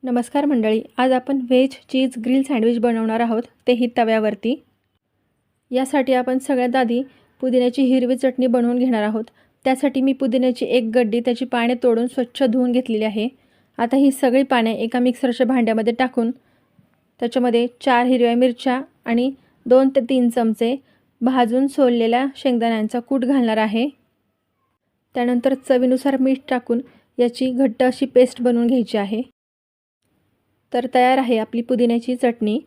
नमस्कार मंडळी, आज आपण व्हेज चीज ग्रिल सँडविच बनवणार आहोत, तेही तव्यावरती। यासाठी आपण सगळ्यात आधी पुदिन्याची हिरवी चटणी बनवून घेणार आहोत। त्यासाठी मी पुदिन्याची एक गड्डी त्याची पाने तोडून स्वच्छ धुवून घेतलेली आहे। आता ही सगळी पाने एका मिक्सरच्या भांड्यामध्ये टाकून त्याच्यामध्ये 4 हिरव्या मिरच्या आणि 2 ते 3 चमचे भाजून सोललेल्या शेंगदाण्यांचा कूट घालणार आहे। त्यानंतर चवीनुसार मीठ टाकून याची घट्ट अशी पेस्ट बनवून घ्यायची आहे। तर तयार आहे आपली पुदिन्याची चटणी।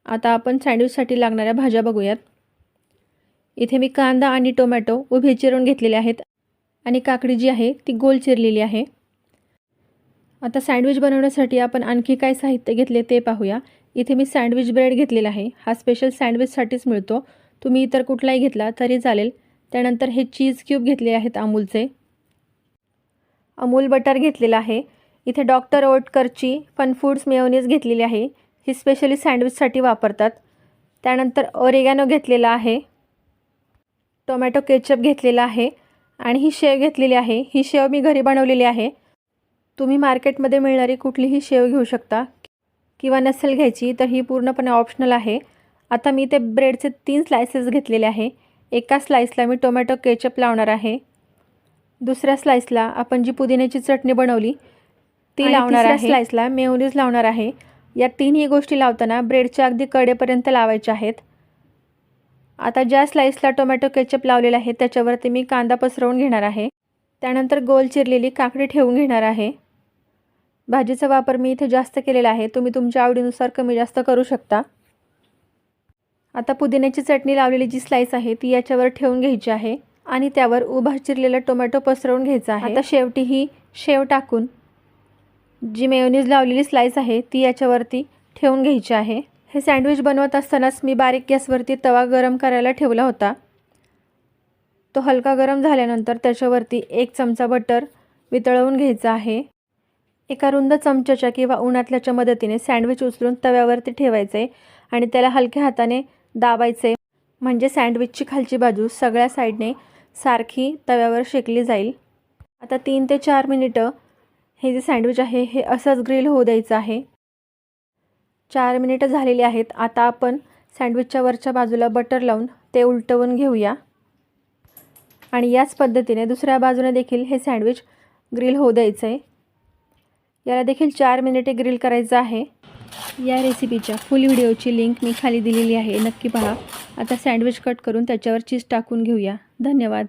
आता आपण सँडविचसाठी लागणाऱ्या भाज्या बघूयात। इथे मी कांदा आणि टोमॅटो उभे चिरून घेतलेले आहेत आणि काकडी जी आहे ती गोल चिरलेली आहे। आता सँडविच बनवण्यासाठी आपण आणखी काय साहित्य घेतले ते पाहूया। इथे मी सँडविच ब्रेड घेतलेला आहे। हा स्पेशल सँडविचसाठीच मिळतो, तुम्ही इतर कुठलाही घेतला तरी चालेल। त्यानंतर हे चीज क्यूब घेतले आहेत अमूलचे। अमूल बटर घेतलेला आहे। इथे डॉक्टर ओटकरची फन फूड्स मेयोनीज घेतलेली आहे, ही स्पेशली सँडविचसाठी वापरतात। त्यानंतर ओरिगॅनो घेतलेला आहे, टोमॅटो केचप घेतलेला आहे आणि ही शेव घेतलेली आहे। ही शेव मी घरी बनवलेली आहे, तुम्ही मार्केटमध्ये मिळणारी कुठलीही शेव घेऊ शकता किंवा नसेल घ्यायची तर ही पूर्णपणे ऑप्शनल आहे। आता मी ते ब्रेडचे 3 स्लाइसेस घेतलेले आहे। एका स्लाइसला मी टोमॅटो केचप लावणार आहे, दुसऱ्या स्लाइसला आपण जी पुदिन्याची चटणी बनवली ती लावणार आहे, स्लाइसला मेयोनीज लावणार आहे। या तिन्ही गोष्टी लावताना ब्रेडच्या अगदी कडेपर्यंत लावायच्या आहेत। आता ज्या स्लाइसला टोमॅटो केचप लावलेला आहे त्याच्यावरती मी कांदा पसरवून घेणार आहे। त्यानंतर गोल चिरलेली काकडी ठेवून घेणार आहे। भाजीचा वापर मी इथे जास्त केलेला आहे, तुम्ही तुमच्या आवडीनुसार कमी जास्त करू शकता। आता पुदिन्याची चटणी लावलेली जी स्लाइस आहे ती याच्यावर ठेवून घ्यायची आहे आणि त्यावर उभा चिरलेला टोमॅटो पसरवून घ्यायचा आहे। आता शेवटी ही शेव टाकून जी मेयोनीज लावलेली स्लाइस आहे ती याच्यावरती ठेवून घ्यायची आहे। हे सँडविच बनवत असतानाच मी बारीक गॅसवरती तवा गरम करायला ठेवला होता। तो हलका गरम झाल्यानंतर त्याच्यावरती 1 चमचा बटर वितळवून घ्यायचा आहे। एका रुंद चमच्याच्या किंवा उन्हातल्याच्या मदतीने सँडविच उचलून तव्यावरती ठेवायचे आणि त्याला हलक्या हाताने दाबायचे, म्हणजे सँडविचची खालची बाजू सगळ्या साईडने सारखी तव्यावर शेकली जाईल। आता 3 ते 4 मिनिटं हे जे सँडविच आहे हे असंच ग्रिल होऊ द्यायचं आहे। 4 मिनिटं झालेली आहेत। आता आपण सँडविचच्या वरच्या बाजूला बटर लावून ते उलटवून घेऊया आणि याच पद्धतीने दुसऱ्या बाजूने देखील हे सँडविच ग्रिल होऊ द्यायचं आहे। याला देखील 4 मिनिटे ग्रिल करायचं आहे। या रेसिपीच्या फुल व्हिडिओची लिंक मी खाली दिलेली आहे, नक्की पहा। आता सँडविच कट करून त्याच्यावर चीज टाकून घेऊया। धन्यवाद।